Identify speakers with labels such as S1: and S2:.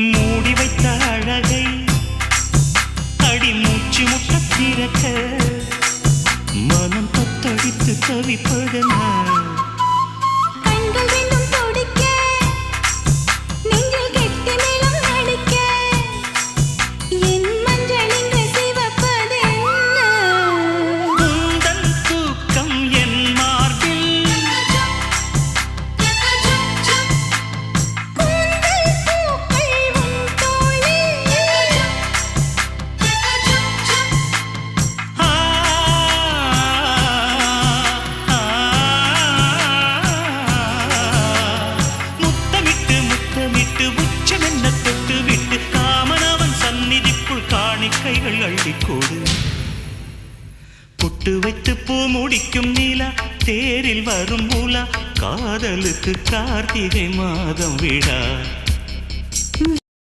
S1: மூடி வைத்த அழகை அடி மூச்சு முட்ட திறக்க மனம் தத்தடித்து தவிப்பதென்ன கைகள் அள்ளிக்கோடு புட்டு வைத்து பூ முடிக்கும் நீலா தேரில் வரும் மூலா காதலுக்கு கார்த்திகை மாதம் விழா